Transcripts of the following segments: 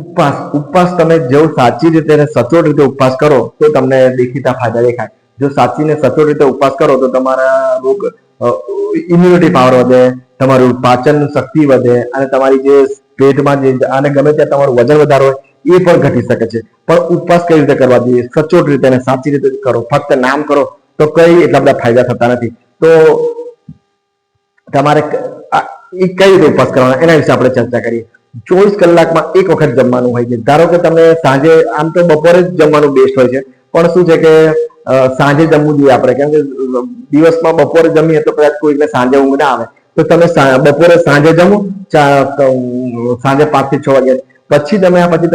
ઉપવાસ ઉપવાસ તમે જો સાચી રીતે અને સચોટ રીતે ઉપવાસ કરો તો તમને દેખીતા ફાયદા દેખાય. જો સાચી ને સચોટ રીતે ઉપવાસ કરો તો તમારા રોગ ઇમ્યુનિટી પાવર વધે, તમારું પાચન શક્તિ વધે અને તમારી જે પેટમાં જે અને ગમે ત્યાં તમારું વજન વધારો હોય એ પણ ઘટી શકે છે. પણ ઉપવાસ કઈ રીતે કરવા જોઈએ? સચોટ રીતે અને સાચી રીતે કરો. ફક્ત નામ કરો તો કઈ એટલા બધા ફાયદા થતા નથી. તો તમારે એ કઈ રીતે ઉપવાસ કરવાનો એના વિશે આપણે ચર્ચા કરીએ. 24 કલાકમાં એક વખત જમવાનું હોય છે. ધારો કે તમે સાંજે, આમ તો બપોરે જ જમવાનું બેસ્ટ હોય છે, પણ શું છે કે સાંજે જમવું જોઈએ આપણે, કેમ કે દિવસમાં બપોરે જમીએ તો કદાચ કોઈને સાંજે ઊંઘ ના આવે, તો તમે બપોરે સાંજે જમો, સાંજે 5 થી 6 વાગે પછી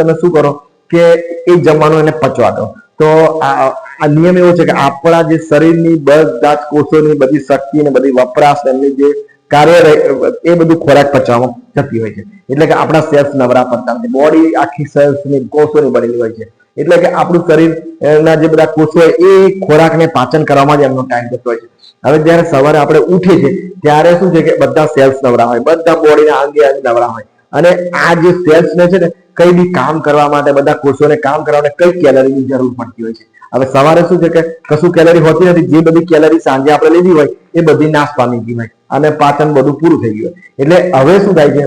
તમે શું કરો કે એ જમવાનું એને પચવા દો. તો આ નિયમ એવો છે કે આપણા જે શરીરની બધા જ કોષોની બધી શક્તિ ને બધી વપરાશ એમની જે કાર્ય એ બધું ખોરાક પચવામાં જતી હોય છે. એટલે કે આપણા સેલ્સ નવરા પડતા નથી. બોડી આખી સેલ્સની કોષોની બનેલી હોય છે. એટલે કે આપણું શરીર ના જે બધા કોષો હોય એ ખોરાકને પાચન કરવામાં જ એમનો ટાઈમ જતો હોય છે. હવે જ્યારે સવારે આપણે ઉઠીએ છીએ ત્યારે શું છે કે બધા સેલ્સ નવરા હોય, બધા બોડીના અંગે અંગ નવરા હોય, અને આ જે સેલ્સ ને છે ને કઈ બી કામ કરવા માટે, બધા કોષોને કામ કરવા માટે કઈ કેલરીની જરૂર પડતી હોય છે. હવે સવારે શું છે કે કશું કેલરી હોતી નથી. જે બધી કેલરી સાંજે આપણે લીધી હોય એ બધી નાશ પામી ગઈ હોય અને પાચન બધું પૂરું થઈ ગયું હોય. એટલે હવે શું થાય છે,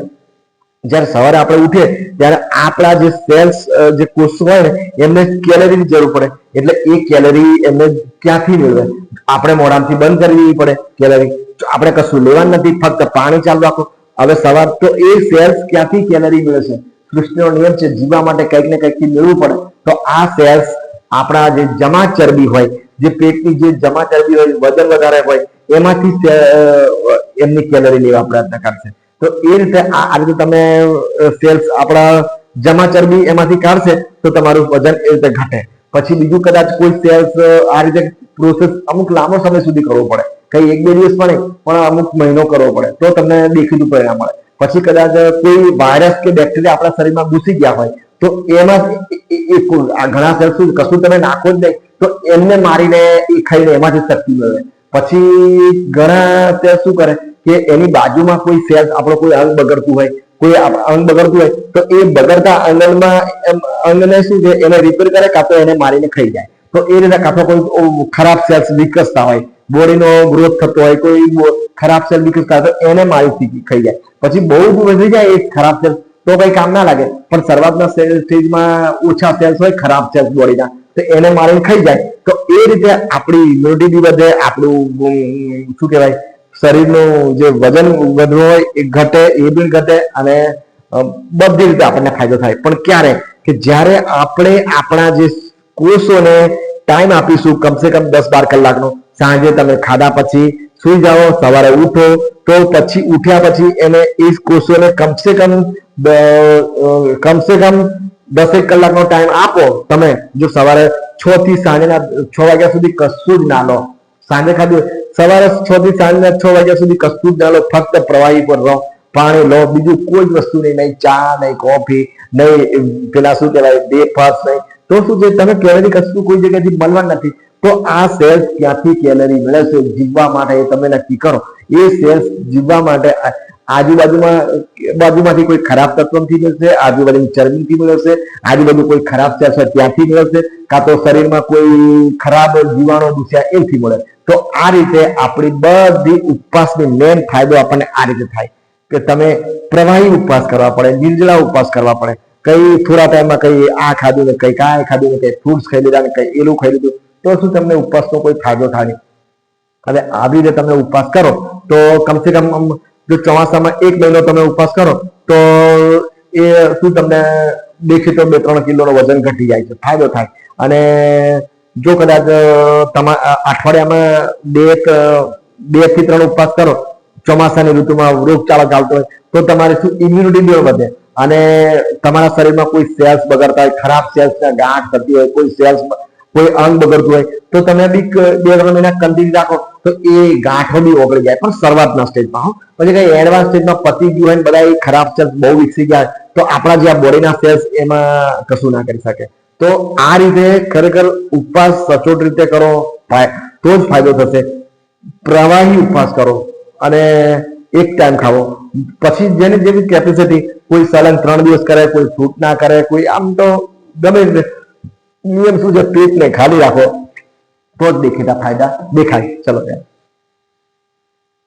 જ્યારે સવારે આપણે ઉઠીએ ત્યારે આપણા જે સેલ્સ જે કોષ હોય ને એમને કેલરીની જરૂર પડે. એટલે એ કેલરી એમને ક્યાંથી મેળવે? આપણે મોઢામાંથી બંધ કરવી પડે કેલરી. આપણે કશું લેવાનું નથી, ફક્ત પાણી ચાલુ રાખો. હવે સવાર તો એ સેલ્સ ક્યાંથી કેલરી મેળવશે? સૃષ્ટિનો નિયમ છે, જીવવા માટે કંઈક ને કંઈકથી મેળવવું પડે. તો આ સેલ્સ આપણા જે જમા ચરબી હોય, જે પેટની જે જમા ચરબી હોય, વજન વધારે હોય, એમાંથી એમની કેલરી લેવા પ્રયત્ન કરશે. તો એ રીતે આ રીતે તમે સેલ્સ આપણા જમા ચરબી એમાંથી કાઢશે તો તમારું વજન એ રીતે ઘટે. પછી બીજું કદાચ કોઈ સેલ્સ આ રીતે પ્રોસેસ અમુક લાંબો સમય સુધી કરવો પડે, કઈ 1-2 દિવસ પણ અમુક મહિનો કરવો પડે તો તમને દેખીતું પરિણામ મળે. પછી કદાચ કોઈ વાયરસ કે બેક્ટેરિયા આપણા શરીરમાં ઘૂસી ગયા હોય તો એમાં ઘણા સેલ્સ કશું તમે નાખો જ નહીં તો એમને મારીને એ ખાઈને એમાંથી શક્તિ મેળવે. પછી ઘણા સેલ્સ શું કરે કે એની બાજુમાં કોઈ સેલ્સ આપણો કોઈ અંગ બગડતું હોય, કોઈ અંગ બગડતું હોય તો એ બગડતા અંગને શું છે એને રિપેર કરે, કાં તો એને મારીને ખાઈ જાય. તો એ રીતે કાં તો કોઈ ખરાબ સેલ્સ વિકસતા હોય, બોડીનો ગ્રોથ થતો હોય, કોઈ ખરાબ સેલ વિકસતા હોય તો એને મારી ખાઈ જાય. પછી બહુ જ વધી જાય એ ખરાબ સેલ્સ તો કઈ કામ ના લાગે, પણ શરૂઆતના સ્ટેજમાં ઓછા સેલ્સ હોય ખરાબ સેલ્સ બોડીના, તો એને મારીને ખાઈ જાય. તો એ રીતે આપણી ઇમ્યુનિટી બી વધે, આપણું શું કહેવાય શરીરનું જે વજન વધવું હોય એ ઘટે, એ બી ઘટે, અને બધી રીતે આપણને ફાયદો થાય. પણ ક્યારે? કે જ્યારે આપણે આપણા જે કોષોને ટાઈમ આપીશું, કમસે કમ 10-12 કલાકનો. સાંજે તમે ખાધા પછી સુઈ જાઓ, સવારે ઉઠો તો પછી ઉઠ્યા પછી એને એ કોષોને કમસે કમ 10 કલાકનો ટાઈમ આપો. તમે જો સવારે 6 થી સાંજના 6 વાગ્યા સુધી કશું જ ના લો, સાંજે ખાધું, સવારે 6 થી સાંજના 6 વાગ્યા સુધી કશું જ ના લો, ફક્ત પ્રવાહી પર રહો, પાણી લો, બીજું કોઈ જ વસ્તુ નહીં, નહીં ચા, નહીં કોફી, નહીં પેલા શું કહેવાય બ્રેકફાસ્ટ, નહીં. તો શું છે, તમે કેલરી કશું કોઈ જગ્યાથી મળવા નથી. તો આ સેલ્સ ક્યાંથી કેલરી મેળવશે જીવવા માટે એ તમે નક્કી કરો. એ સેલ્સ જીવવા માટે બાજુમાંથી કોઈ ખરાબ તત્વથી મળશે, આજુબાજુની ચરબીથી મળશે, આજુબાજુ કોઈ ખરાબ સેલ્સ હોય ત્યાંથી મળશે, કાં તો શરીરમાં કોઈ ખરાબ જીવાણુ દુસ્યા એથી મળે. તો આ રીતે આપણી બધી ઉપવાસની મેન ફાયદો આપણને આ રીતે થાય કે તમે પ્રવાહી ઉપવાસ કરવા પડે, નિર્જળા ઉપવાસ કરવા પડે. કઈ થોડા ટાઈમમાં કઈ આ ખાધું ને કઈ કાંઈ ખાધું ને કઈ ફ્રૂટ્સ ખાઈ લીધા ને કઈ એલું ખાઈ લીધું તો શું તમને ઉપવાસનો કોઈ ફાયદો થાય નહીં. હવે આવી રીતે તમે ઉપવાસ કરો તો કમસે કમ જો ચોમાસામાં 1 મહિનો તમે ઉપવાસ કરો તો એ શું તમને દેખીતો 2-3 કિલોનો વજન ઘટી જાય છે, ફાયદો થાય. અને જો કદાચ તમારા અઠવાડિયામાં 2 થી 3 ઉપવાસ કરો, ચોમાસાની ઋતુમાં રોગચાળો ચાલતો હોય તો તમારી શું ઇમ્યુનિટી બી વધે, અને તમારા શરીરમાં કોઈ સેલ્સ બગડતા હોય, ખરાબ સેલ્સના ગાંઠ થતી હોય, કોઈ સેલ્સ કોઈ અંગ બગડતું હોય તો તમે બી 2-3 મહિના કન્ટિન્યુ રાખો તો એ ગાંઠો બી ઓગળી જાય. પણ શરૂઆતના સ્ટેજમાં પછી કઈ એડવાન્સ સ્ટેજમાં પતી ગયું હોય ને બધા એ ખરાબ સેલ્સ બહુ વિકસી ગયા તો આપણા જે આ બોડીના સેલ્સ એમાં કશું ના કરી શકે. તો આ રીતે ખરેખર ઉપવાસ સચોટ રીતે કરો તો જ ફાયદો થશે. પ્રવાહી ઉપવાસ કરો અને એક ટાઈમ ખાવો. પછી જેની જેવી કેપેસિટી, કોઈ સલંગ 3 દિવસ કરે, કોઈ ફ્રૂટ ના કરે, કોઈ આમ તો ગમે નિયમ શું છે, પેટને ખાલી રાખો તો જ દેખાતા ફાયદા દેખાય. ચલો ત્યાં